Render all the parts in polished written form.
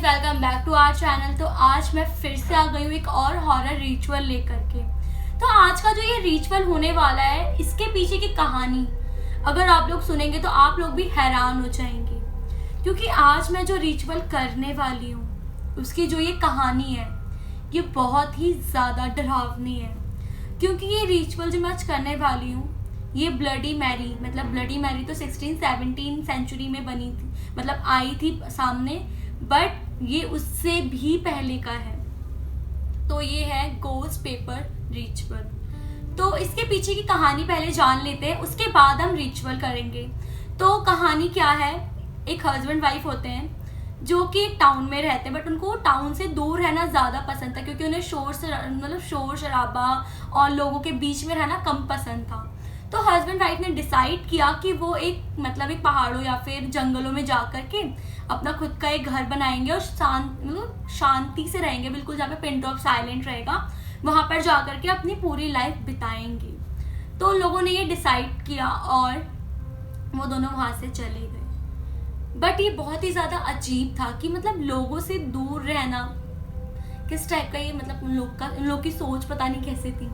Welcome back to our channel. तो आज मैं फिर से आ गई हूँ एक और हॉरर रिचुअल लेकर के। तो आज का जो ये रिचुअल होने वाला है, इसके पीछे की कहानी अगर आप लोग सुनेंगे तो आप लोग भी हैरान हो जाएंगे, क्योंकि आज मैं जो रिचुअल करने वाली हूँ उसकी जो ये कहानी है ये बहुत ही ज़्यादा डरावनी है। क्योंकि ये रिचुअल जो मैं आज करने वाली हूँ ये ब्लडी मैरी, मतलब ब्लडी मैरी तो 16-17 सेंचुरी में बनी थी, मतलब आई थी सामने, बट ये उससे भी पहले का है। तो ये है गोस्ट पेपर रिचुअल। तो इसके पीछे की कहानी पहले जान लेते हैं, उसके बाद हम रिचुअल करेंगे। तो कहानी क्या है, एक हस्बैंड वाइफ होते हैं जो कि एक टाउन में रहते हैं, बट उनको टाउन से दूर रहना ज़्यादा पसंद था, क्योंकि उन्हें शोर शराबा और लोगों के बीच में रहना कम पसंद था। तो हस्बैंड वाइफ ने डिसाइड किया कि वो एक पहाड़ों या फिर जंगलों में जा कर के अपना खुद का एक घर बनाएंगे और शांति से रहेंगे, बिल्कुल जहाँ पे पिन ड्रॉप साइलेंट रहेगा, वहाँ पर जा कर के अपनी पूरी लाइफ बिताएंगे। तो लोगों ने ये डिसाइड किया और वो दोनों वहाँ से चले गए। बट ये बहुत ही ज़्यादा अजीब था कि लोगों से दूर रहना किस टाइप का, ये उन लोग की सोच पता नहीं कैसे थी।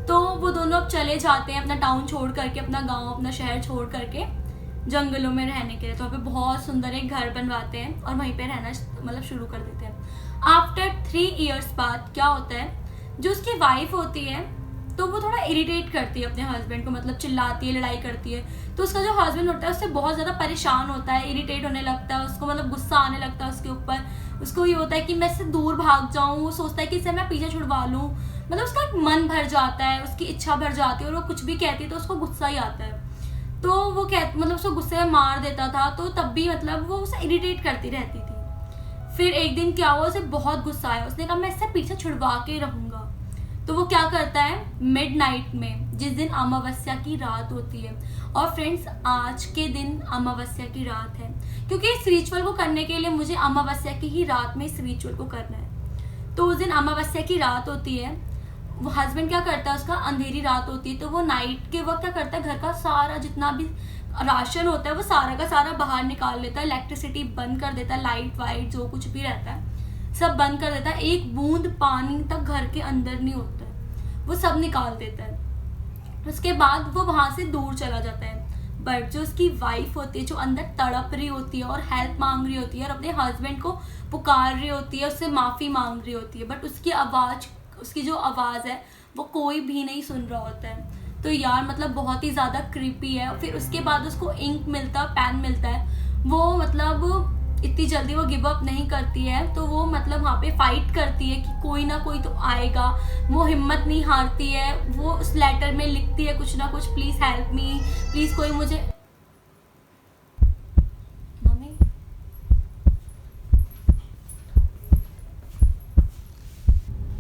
तो वो दोनों अब चले जाते हैं अपना टाउन छोड़ करके, अपना गांव, अपना शहर छोड़ करके जंगलों में रहने के लिए। तो वहाँ पे बहुत सुंदर एक घर बनवाते हैं और वहीं पे रहना शुरू कर देते हैं। आफ्टर 3 years बाद क्या होता है, जो उसकी वाइफ होती है तो वो थोड़ा इरिटेट करती है अपने हस्बैंड को, चिल्लाती है, लड़ाई करती है। तो उसका जो हस्बैंड होता है उससे बहुत ज़्यादा परेशान होता है, इरिटेट होने लगता है, उसको गुस्सा आने लगता है उसके ऊपर। उसको ये होता है कि मैं इससे दूर भाग जाऊँ, वो सोचता है कि इससे मैं पीछे छुड़वा लूँ, उसका मन भर जाता है, उसकी इच्छा भर जाती है और वो कुछ भी कहती है तो उसको गुस्सा ही आता है। तो वो उसको गुस्से में मार देता था। तो तब भी वो उसे इरिटेट करती रहती थी। फिर एक दिन क्या हुआ, उसे बहुत गुस्सा आया, उसने कहा मैं इससे पीछे छुड़वा के रहूँगा। तो वो क्या करता है, मिडनाइट में, जिस दिन अमावस्या की रात होती है, और फ्रेंड्स आज के दिन अमावस्या की रात है, क्योंकि इस रिचुअल को करने के लिए मुझे अमावस्या की ही रात में इस रिचुअल को करना है। तो उस दिन अमावस्या की रात होती है। वो हस्बैंड क्या करता है, उसका अंधेरी रात होती है तो वो नाइट के वक्त क्या करता है, घर का सारा जितना भी राशन होता है वो सारा का सारा बाहर निकाल लेता है, इलेक्ट्रिसिटी बंद कर देता है, लाइट वाइट जो कुछ भी रहता है सब बंद कर देता है, एक बूंद पानी तक घर के अंदर नहीं होता है, वो सब निकाल देता है। उसके बाद वो वहाँ से दूर चला जाता है। बट जो उसकी वाइफ होती है, जो अंदर तड़प रही होती है और हेल्प मांग रही होती है और अपने हस्बैंड को पुकार रही होती है, उससे माफ़ी मांग रही होती है, बट उसकी जो आवाज़ है वो कोई भी नहीं सुन रहा होता है। तो यार बहुत ही ज़्यादा क्रीपी है। फिर उसके बाद उसको इंक मिलता है, पेन मिलता है। वो इतनी जल्दी वो गिव अप नहीं करती है, तो वो वहाँ पे फाइट करती है कि कोई ना कोई तो आएगा। वो हिम्मत नहीं हारती है, वो उस लेटर में लिखती है कुछ ना कुछ, प्लीज़ हेल्प मी, प्लीज़ कोई मुझे।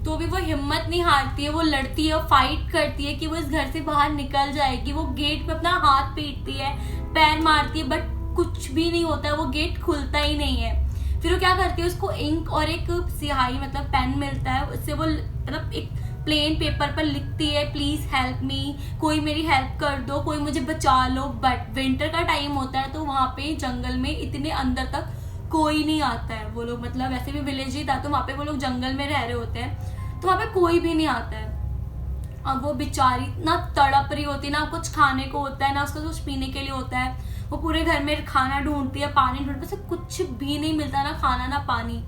तो भी वो हिम्मत नहीं हारती है, वो लड़ती है, फाइट करती है कि वो इस घर से बाहर निकल जाएगी। वो गेट पे अपना हाथ पीटती है, पैर मारती है, बट कुछ भी नहीं होता है, वो गेट खुलता ही नहीं है। फिर वो क्या करती है, उसको इंक और एक स्याही पेन मिलता है, उससे वो एक प्लेन पेपर पर लिखती है, प्लीज़ हेल्प मी, कोई मेरी हेल्प कर दो, कोई मुझे बचा लो। बट विंटर का टाइम होता है तो वहाँ पे जंगल में इतने अंदर तक कोई नहीं आता है। वो लोग वैसे भी विलेज ही था तो वहाँ पे वो लोग जंगल में रह रहे होते हैं, तो वहाँ पे कोई भी नहीं आता है। अब वो बेचारी ना तड़प रही होती, ना कुछ खाने को होता है, ना उसको कुछ पीने के लिए होता है। वो पूरे घर में खाना ढूंढती है, पानी ढूंढती है, उसे कुछ भी नहीं मिलता, ना खाना ना पानी।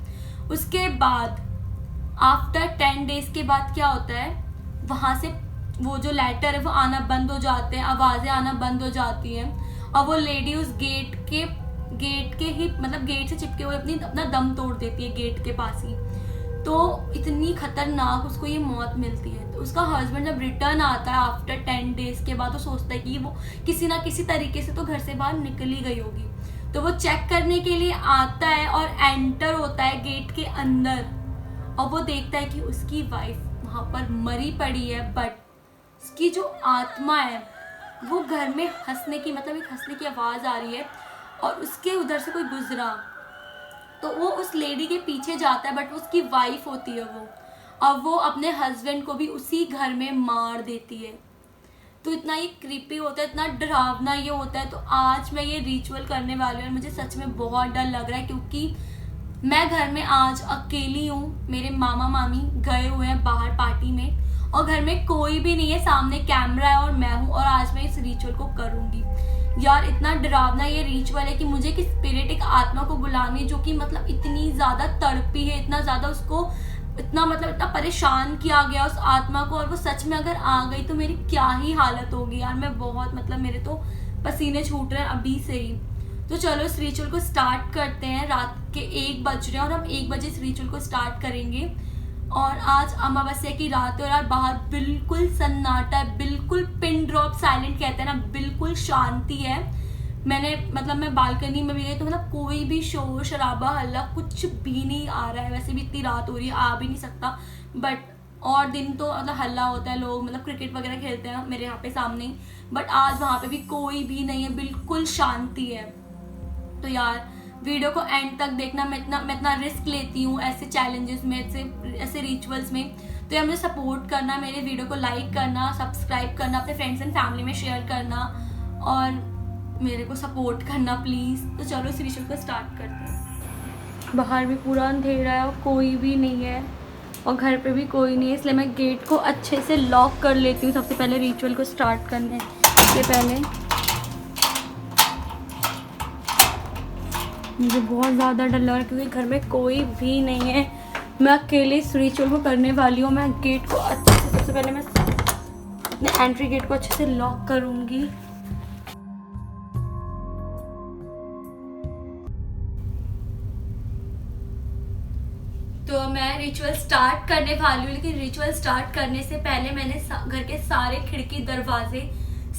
उसके बाद आफ्टर 10 days के बाद क्या होता है, वहाँ से वो जो लेटर है वो आना बंद हो जाते हैं, आवाज़ें आना बंद हो जाती हैं, और वो लेडी उस गेट के ही गेट से चिपके हुए अपना दम तोड़ देती है गेट के पास ही। तो इतनी खतरनाक उसको ये मौत मिलती है। तो उसका हस्बैंड जब रिटर्न आता है आफ्टर 10 days के बाद, तो सोचता है कि वो किसी ना किसी तरीके से तो घर से बाहर निकल ही गई होगी। तो वो चेक करने के लिए आता है और एंटर होता है गेट के अंदर, और वो देखता है कि उसकी वाइफ वहाँ पर मरी पड़ी है, बट उसकी जो आत्मा है वो घर में हंसने की एक हंसने की आवाज़ आ रही है, और उसके उधर से कोई गुजरा तो वो उस लेडी के पीछे जाता है, बट उसकी वाइफ होती है वो, और वो अपने हस्बैंड को भी उसी घर में मार देती है। तो इतना ये क्रीपी होता है, इतना डरावना ये होता है। तो आज मैं ये रिचुअल करने वाली हूँ और मुझे सच में बहुत डर लग रहा है, क्योंकि मैं घर में आज अकेली हूँ, मेरे मामा मामी गए हुए हैं बाहर पार्टी में और घर में कोई भी नहीं है, सामने कैमरा है और मैं हूँ और आज मैं इस रिचुअल को करूँगी। यार इतना डरावना ये रिचुअल है कि मुझे एक स्पिरिट, एक आत्मा को बुलानी है जो कि मतलब इतनी ज़्यादा तड़पी है, इतना ज़्यादा उसको इतना परेशान किया गया उस आत्मा को, और वो सच में अगर आ गई तो मेरी क्या ही हालत होगी यार। मैं बहुत मेरे तो पसीने छूट रहे हैं अभी से ही। तो चलो इस रिचुअल को स्टार्ट करते हैं। रात के 1 बज रहे हैं और हम 1 बजे इस रिचुअल को स्टार्ट करेंगे। और आज अमावस्या की रात है और यार बाहर बिल्कुल सन्नाटा है, बिल्कुल पिन ड्रॉप साइलेंट कहते हैं ना, बिल्कुल शांति है। मैं बालकनी में भी गई तो कोई भी शोर शराबा हल्ला कुछ भी नहीं आ रहा है। वैसे भी इतनी रात हो रही है, आ भी नहीं सकता, बट और दिन तो हल्ला होता है, लोग क्रिकेट वगैरह खेलते हैं मेरे यहाँ पे सामने ही, बट आज वहाँ पे भी कोई भी नहीं है, बिल्कुल शांति है। तो यार वीडियो को एंड तक देखना। मैं इतना रिस्क लेती हूँ ऐसे चैलेंजेस में, ऐसे रिचुअल्स में, तो यार मुझे सपोर्ट करना, मेरे वीडियो को लाइक करना, सब्सक्राइब करना, अपने फ्रेंड्स एंड फैमिली में शेयर करना और मेरे को सपोर्ट करना प्लीज़। तो चलो इस रिचुअल को स्टार्ट करते हैं। बाहर भी पूरा अंधेरा है और कोई भी नहीं है और घर पे भी कोई नहीं है, इसलिए मैं गेट को अच्छे से लॉक कर लेती हूँ सबसे पहले रिचुअल को स्टार्ट करने से पहले। मुझे बहुत ज़्यादा डर लग रहा है क्योंकि घर में कोई भी नहीं है, मैं अकेले इस रिचुअल को करने वाली हूँ। मैं गेट को अच्छे से, सबसे पहले मैं अपने एंट्री गेट को अच्छे से लॉक करूँगी। तो मैं रिचुअल स्टार्ट करने वाली हूँ, लेकिन रिचुअल स्टार्ट करने से पहले मैंने घर के सारे खिड़की दरवाजे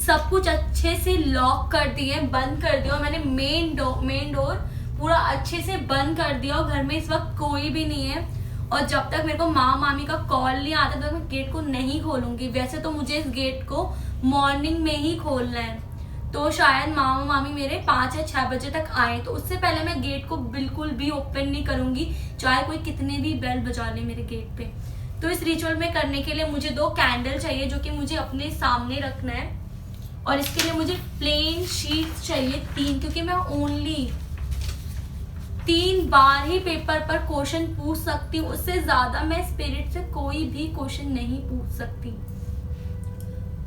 सब कुछ अच्छे से लॉक कर दिए, बंद कर दिया। और मैंने मेन डोर पूरा अच्छे से बंद कर दिया और घर में इस वक्त कोई भी नहीं है। और जब तक मेरे को माँ मामी का कॉल नहीं आता तब मैं गेट को नहीं खोलूंगी। वैसे तो मुझे इस गेट को मॉर्निंग में ही खोलना है, तो शायद मामा मामी मेरे 5 या 6 बजे तक आए, तो उससे पहले मैं गेट को बिल्कुल भी ओपन नहीं करूंगी, चाहे कोई कितने भी बेल बजा ले मेरे गेट पे। तो इस रिचुअल में करने के लिए मुझे 2 कैंडल चाहिए जो कि मुझे अपने सामने रखना है, और इसके लिए मुझे प्लेन शीट्स चाहिए 3, क्योंकि मैं ओनली 3 बार ही पेपर पर क्वेश्चन पूछ सकती हूँ, उससे ज्यादा मैं स्पिरिट से कोई भी क्वेश्चन नहीं पूछ सकती।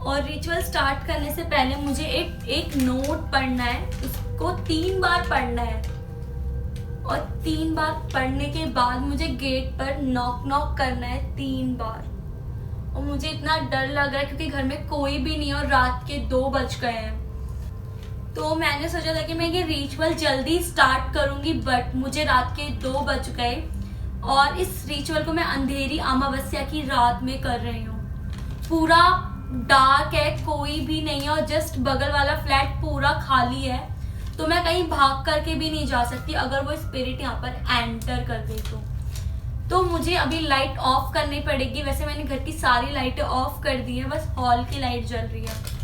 और रिचुअल स्टार्ट करने से पहले मुझे एक नोट पढ़ना है, उसको 3 बार पढ़ना है, और 3 बार पढ़ने के बाद मुझे गेट पर नॉक करना है 3 बार। और मुझे इतना डर लग रहा है क्योंकि घर में कोई भी नहीं है और रात के 2 बज गए हैं। तो मैंने सोचा था कि मैं ये रिचुअल जल्दी स्टार्ट करूंगी, बट मुझे रात के 2 बज गए और इस रिचुअल को मैं अंधेरी अमावस्या की रात में कर रही हूँ। पूरा डार्क है, कोई भी नहीं है, और जस्ट बगल वाला फ्लैट पूरा खाली है, तो मैं कहीं भाग करके भी नहीं जा सकती अगर वो स्पिरिट यहाँ पर एंटर कर गई तो मुझे अभी लाइट ऑफ करनी पड़ेगी। वैसे मैंने घर की सारी लाइटें ऑफ कर दी है, बस हॉल की लाइट जल रही है।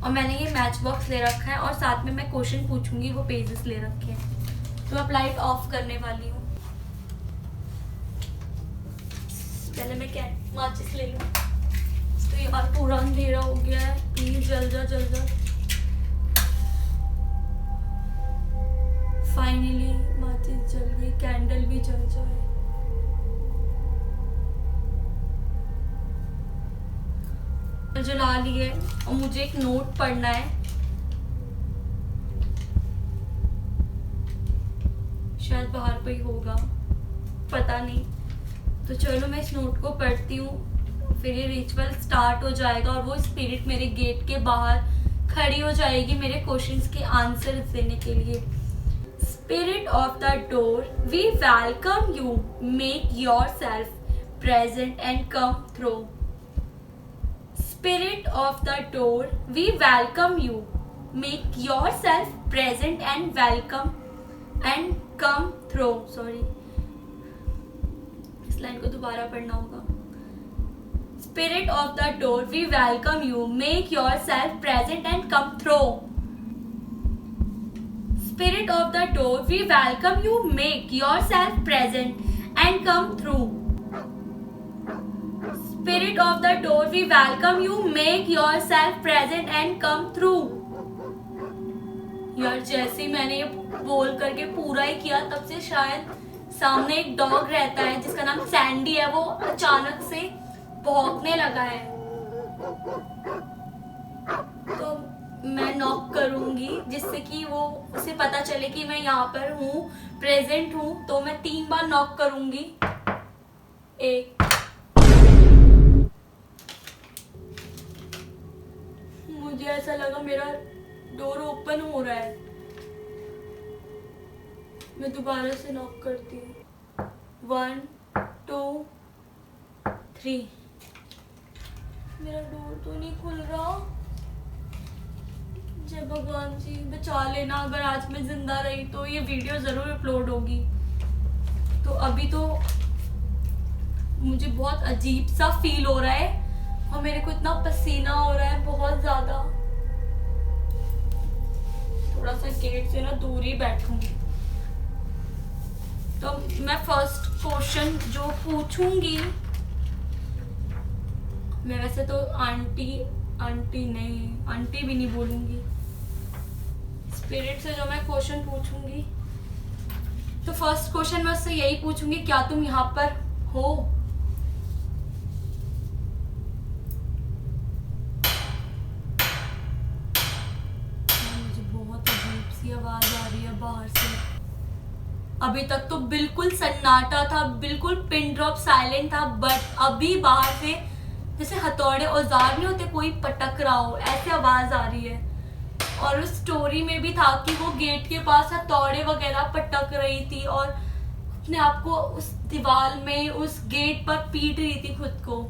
और मैंने ये मैच बॉक्स ले रखा है और साथ में मैं क्वेश्चन पूछूंगी, वो पेजेस ले रखे हैं। तो अब लाइट ऑफ करने वाली हूँ। पहले मैं क्या माचिस ले लूँ, तो यार पूरा अंधेरा हो गया है, प्लीज जल जा। फाइनली माचिस जल गई, कैंडल भी जल जाए। जला लिए और मुझे एक नोट पढ़ना है, शायद बाहर पे ही होगा, पता नहीं। तो चलो मैं इस नोट को पढ़ती हूँ, फिर ये रिचुअल स्टार्ट हो जाएगा और वो स्पिरिट मेरे गेट के बाहर खड़ी हो जाएगी मेरे क्वेश्चंस के आंसर देने के लिए। Spirit of the door, we welcome you. Make yourself present and come through. Spirit of the door, we welcome you. Make yourself present and welcome and come through. Sorry, इस line को दोबारा पढ़ना होगा। Spirit of the door, we welcome you. Make yourself present and come through. Spirit of the door, we welcome you. Make yourself present and come through. Spirit of the door, we welcome you. Make yourself present and come through. यार जैसे ही मैंने ये बोल करके पूरा ही किया, तब से शायद सामने एक डॉग रहता है जिसका नाम सैंडी है, वो अचानक से भौंकने लगा है। तो मैं नॉक करूंगी जिससे कि वो उसे पता चले कि मैं यहाँ पर हूँ, प्रेजेंट हूँ। तो मैं 3 बार नॉक करूंगी। 1, मुझे ऐसा लगा मेरा डोर ओपन हो रहा है। मैं दोबारा से नॉक करती हूँ। 1, 2, 3। मेरा डोर तो नहीं खुल रहा। जय भगवान जी, बचा लेना। अगर आज मैं जिंदा रही तो ये वीडियो जरूर अपलोड होगी। तो अभी तो मुझे बहुत अजीब सा फील हो रहा है और मेरे को इतना पसीना हो रहा है बहुत ज्यादा। थोड़ा सा गेट से ना दूर ही बैठूंगी। तो मैं फर्स्ट क्वेश्चन जो पूछूंगी, मैं वैसे तो आंटी भी नहीं बोलूंगी, स्पिरिट से जो मैं क्वेश्चन पूछूंगी, तो फर्स्ट क्वेश्चन मैं उससे यही पूछूंगी, क्या तुम यहाँ पर हो? मुझे बहुत अजीब सी आवाज आ रही है बाहर से। अभी तक तो बिल्कुल सन्नाटा था, बिल्कुल पिन ड्रॉप साइलेंट था, बट अभी बाहर से जैसे हथौड़े औजार नहीं होते, कोई पटक रहा हो, ऐसे आवाज आ रही है। और उस स्टोरी में भी था कि वो गेट के पास हथौड़े वगैरह पटक रही थी और अपने आप को उस दीवार में, उस गेट पर पीट रही थी खुद को।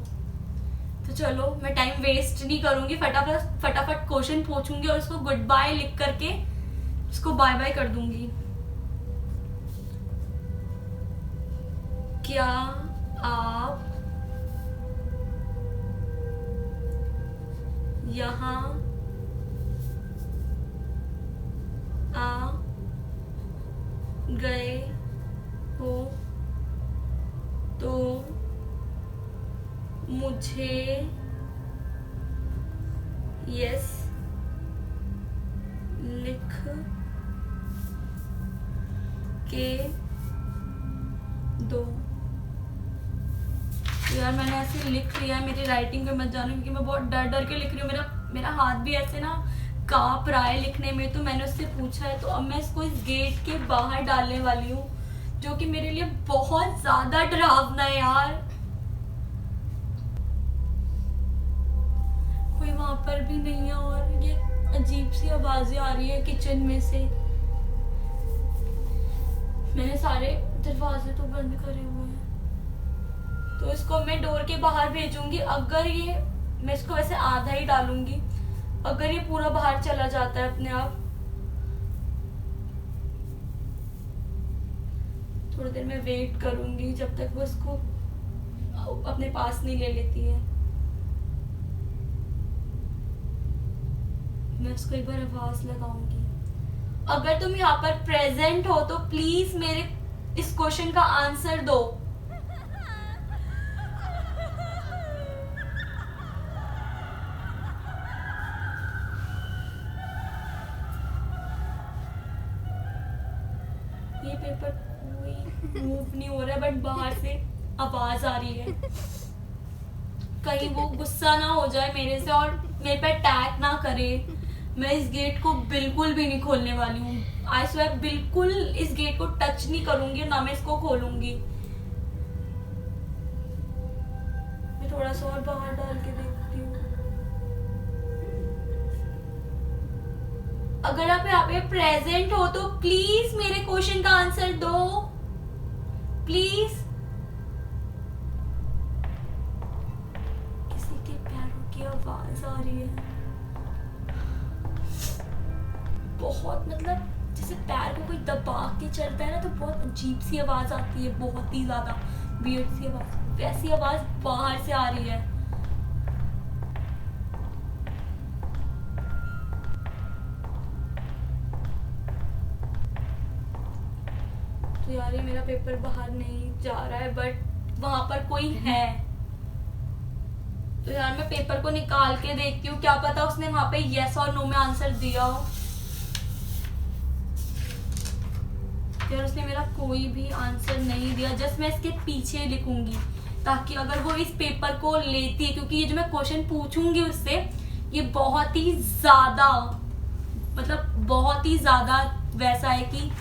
तो चलो मैं टाइम वेस्ट नहीं करूंगी, फटाफट क्वेश्चन पूछूंगी और उसको गुड बाय लिख करके उसको बाय बाय कर दूंगी। क्या आप यहाँ आ गए हो तो मुझे यस लिख के दो। यार मैंने ऐसे लिख लिया है, मेरी राइटिंग पे मत जानो क्योंकि मैं बहुत डर के लिख रही हूँ। मेरा हाथ भी ऐसे ना कांप रहा है लिखने में। तो मैंने उससे पूछा है, तो अब मैं इसको इस गेट के बाहर डालने वाली हूँ, जो कि मेरे लिए बहुत ज्यादा डरावना है यार। कोई वहां पर भी नहीं है और ये अजीब सी आवाजें आ रही है किचन में से। मैंने सारे दरवाजे तो बंद करे हुए हैं, तो इसको मैं डोर के बाहर भेजूंगी। अगर ये, मैं इसको वैसे आधा ही डालूंगी, अगर ये पूरा बाहर चला जाता है अपने आप, थोड़ी देर में वेट करूंगी जब तक वो इसको अपने पास नहीं ले लेती है। मैं इसको एक बार आवाज लगाऊंगी। अगर तुम यहाँ पर प्रेजेंट हो तो प्लीज मेरे इस क्वेश्चन का आंसर दो। ये पेपर कोई मूव नहीं हो रहा है, बट बाहर से आवाज आ रही है। कहीं वो गुस्सा ना हो जाए मेरे से और मेरे पे अटैक ना करे। मैं इस गेट को बिल्कुल भी नहीं खोलने वाली हूँ। आई स्वेयर, बिल्कुल इस गेट को टच नहीं करूंगी, ना मैं इसको खोलूंगी। मैं थोड़ा सा और बाहर डाल के देखती हूँ। अगर आप यहाँ पे प्रेजेंट हो तो प्लीज मेरे क्वेश्चन का आंसर दो, प्लीज। किसी के पैरों की आवाज आ रही है बहुत, मतलब जैसे पैर को कोई दबा के चलता है ना, तो बहुत अजीब सी आवाज आती है, बहुत ही ज्यादा वियर्ड सी आवाज। वैसी आवाज बाहर से आ रही है। तो यार ये मेरा पेपर बाहर नहीं जा रहा है, बट वहां पर कोई है। तो यार मैं पेपर को निकाल के देखती हूँ, क्या पता उसने वहां पे यस और नो में आंसर दिया हो। यार उसने मेरा कोई भी आंसर नहीं दिया। जस्ट मैं इसके पीछे लिखूंगी ताकि अगर वो इस पेपर को लेती है, क्योंकि ये जो मैं क्वेश्चन पूछूंगी उससे ये बहुत ही ज्यादा, मतलब बहुत ही ज्यादा वैसा है कि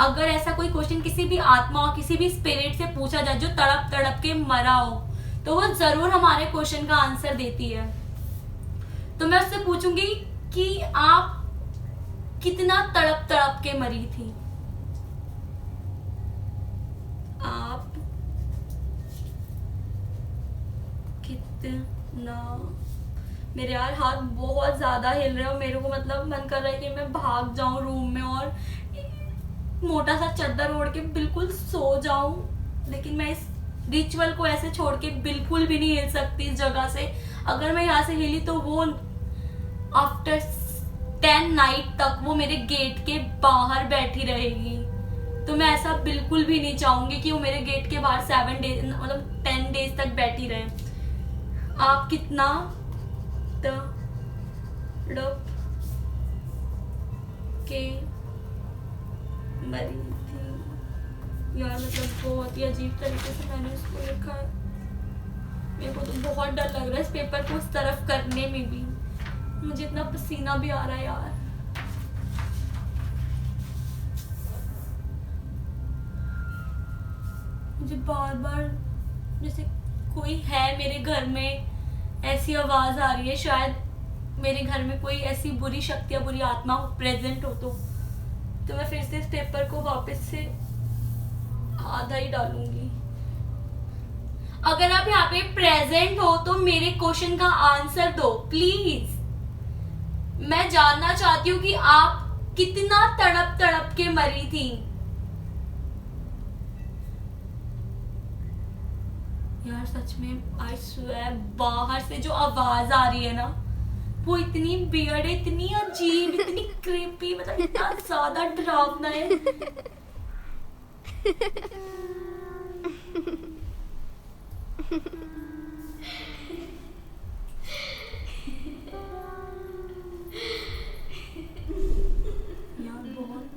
अगर ऐसा कोई क्वेश्चन किसी भी आत्मा और किसी भी स्पिरिट से पूछा जाए जो तड़प तड़प के मरा हो, तो वो जरूर हमारे क्वेश्चन का आंसर देती है। तो मैं उससे पूछूंगी कि आप कितना तड़प तड़प के मरी थी। आप कितना, मेरे यार हाथ बहुत ज्यादा हिल रहे हैं और मेरे को मतलब मन कर रहा है कि मैं भाग जाऊं रूम में और मोटा सा चादर ओढ़ के बिल्कुल सो जाऊं, लेकिन मैं इस रिचुअल को ऐसे छोड़ के बिल्कुल भी नहीं हिल सकती इस जगह से। अगर मैं यहाँ से हिली तो वो आफ्टर 10 नाइट तक वो मेरे गेट के बाहर बैठी रहेगी। तो मैं ऐसा बिल्कुल भी नहीं चाहूंगी कि वो मेरे गेट के बाहर 7 डेज मतलब 10 डेज तक बैठी रहे। आप कितना तड़प के मरी थी। यार मतलब बहुत ही अजीब तरीके से मैंने उसको लिखा है। मेरे को तो बहुत डर लग रहा है इस पेपर को उस तरफ करने में भी। मुझे इतना पसीना भी आ रहा है यार। मुझे बार बार जैसे कोई है मेरे घर में, ऐसी आवाज आ रही है। शायद मेरे घर में कोई ऐसी बुरी शक्ति या बुरी आत्मा प्रेजेंट हो। तो मैं फिर से इस पेपर को वापस से आधा ही डालूंगी। अगर आप यहाँ पे प्रेजेंट हो तो मेरे क्वेश्चन का आंसर दो प्लीज। मैं जानना चाहती हूँ कि आप कितना तड़प तड़प के मरी थी। यार सच में आई स्वेयर बाहर से जो आवाज आ रही है ना वो इतनी वियर्ड है, इतनी अजीब, इतनी क्रीपी, मतलब इतना ज्यादा डरावना है। यार बहुत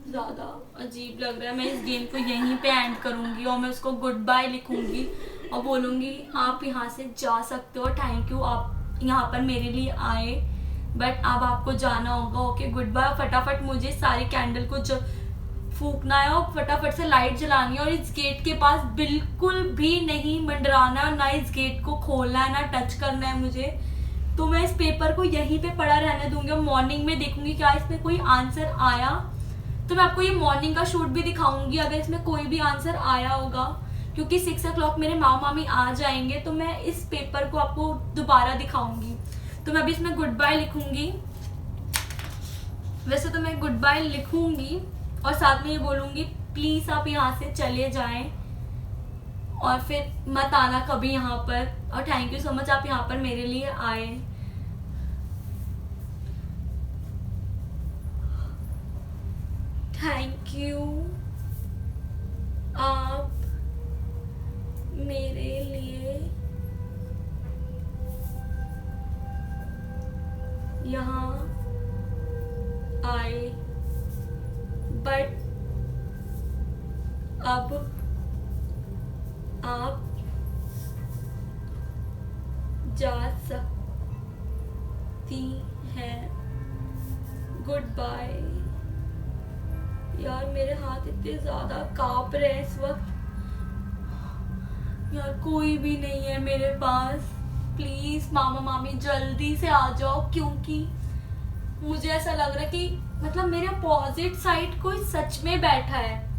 ज्यादा अजीब लग रहा है। मैं इस गेम को यहीं पे एंड करूंगी और मैं उसको गुड बाय लिखूंगी और बोलूंगी आप यहाँ से जा सकते हो, थैंक यू आप यहाँ पर मेरे लिए आए, बट अब आपको जाना होगा। Okay goodbye. फटाफट मुझे सारी कैंडल को फूकना है और फटाफट से लाइट जलानी है और इस गेट के पास बिल्कुल भी नहीं मंडराना है, ना इस गेट को खोलना है, ना टच करना है मुझे। तो मैं इस पेपर को यहीं पे पड़ा रहने दूंगी और मॉर्निंग में देखूंगी क्या इसमें कोई आंसर आया। तो मैं आपको ये मॉर्निंग का शूट भी दिखाऊंगी अगर इसमें कोई भी आंसर आया होगा, क्योंकि 6 o'clock मेरे मामा मामी आ जाएंगे तो मैं इस पेपर को आपको दोबारा दिखाऊंगी। तो मैं अभी इसमें गुड बाय लिखूंगी। वैसे तो मैं गुड बाय लिखूंगी और साथ में ये बोलूंगी प्लीज आप यहाँ से चले जाएं और फिर मत आना कभी यहाँ पर, और थैंक यू सो मच आप यहाँ पर मेरे लिए आए। थैंक यू आप मेरे लिए यहाँ आए, बट अब आप जा सकती हैं। Goodbye. यार मेरे हाथ इतने ज्यादा कांप रहे हैं इस वक्त। यार कोई भी नहीं है मेरे पास, प्लीज मामा मामी जल्दी से आ जाओ, क्योंकि मुझे ऐसा लग रहा है कि मतलब मेरे अपोजिट साइड कोई सच में बैठा है।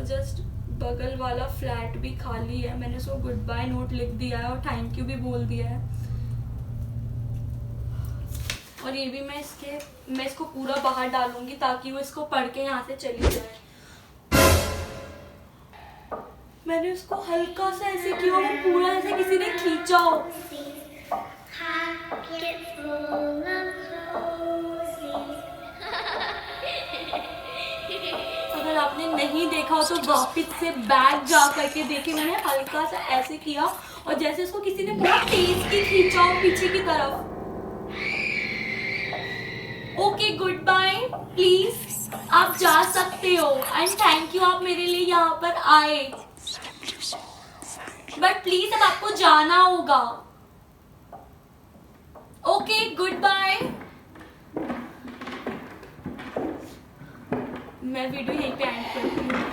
जस्ट बगल वाला फ्लैट भी खाली है, मैंने उसको गुड बाय नोट लिख दिया है और थैंक यू भी बोल दिया है। और ये भी मैं इसको पूरा बाहर डालूंगी ताकि वो इसको पढ़ के यहाँ से चली जाए। मैंने उसको हल्का सा ऐसे किया, वो पूरा ऐसे किसी ने खींचा हो। अगर आपने नहीं देखा हो तो वापस से बैक जा करके देखे। मैंने हल्का सा ऐसे किया और जैसे उसको किसी ने बहुत तेज की खींचा हो पीछे की तरफ। गुड बाय, प्लीज आप जा सकते हो एंड थैंक यू आप मेरे लिए यहाँ पर आए, बट प्लीज अब आपको जाना होगा। Okay goodbye. मैं वीडियो यहीं पे एंड करती हूँ।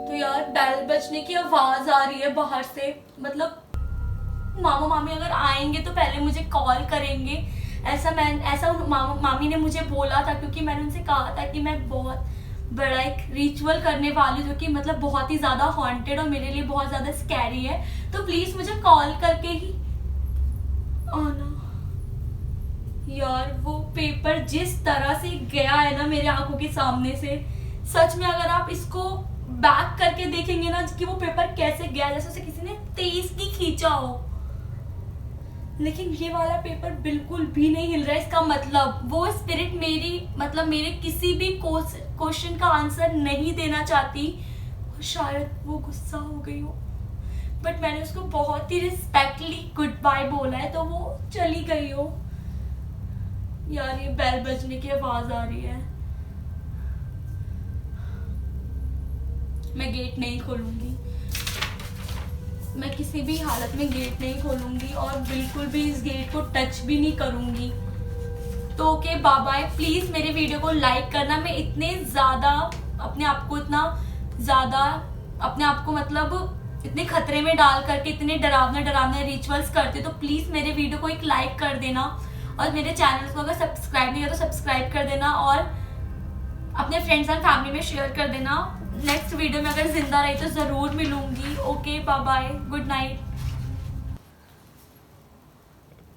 तो यार बेल बजने की आवाज आ रही है बाहर से, मतलब मामा मामी अगर आएंगे तो पहले मुझे कॉल करेंगे, ऐसा मामी ने मुझे बोला था, क्योंकि मैंने उनसे कहा था कि मैं बहुत बड़ा एक रिचुअल करने वाली हूँ जो कि मतलब बहुत ही ज्यादा हॉन्टेड और मेरे लिए बहुत ज्यादा स्कैरी है, तो प्लीज मुझे कॉल करके ही आना। यार वो पेपर जिस तरह से गया है ना मेरे आंखों के सामने से, सच में अगर आप इसको बैक करके देखेंगे ना कि वो पेपर कैसे गया, जैसे उसे किसी ने तेज की खींचा हो, लेकिन ये वाला पेपर बिल्कुल भी नहीं हिल रहा है। इसका मतलब वो स्पिरिट मेरे किसी भी क्वेश्चन का आंसर नहीं देना चाहती, और शायद वो गुस्सा हो गई हो, बट मैंने उसको बहुत ही रिस्पेक्टली गुड बाय बोला है तो वो चली गई हो। यार ये बेल बजने की आवाज आ रही है, मैं गेट नहीं खोलूंगी, मैं किसी भी हालत में गेट नहीं खोलूंगी और बिल्कुल भी इस गेट को टच भी नहीं करूंगी। तो ओके बाय बाय। प्लीज मेरे वीडियो को लाइक करना। मैं इतने ज्यादा अपने आप को मतलब इतने खतरे में डाल करके इतने डरावने रिचुअल्स करते, तो प्लीज मेरे वीडियो को एक लाइक कर देना और मेरे चैनल को अगर सब्सक्राइब नहीं किया तो सब्सक्राइब कर देना और अपने फ्रेंड्स एंड फैमिली में शेयर कर देना। नेक्स्ट वीडियो में अगर जिंदा रही तो जरूर मिलूंगी। Okay bye bye, good night.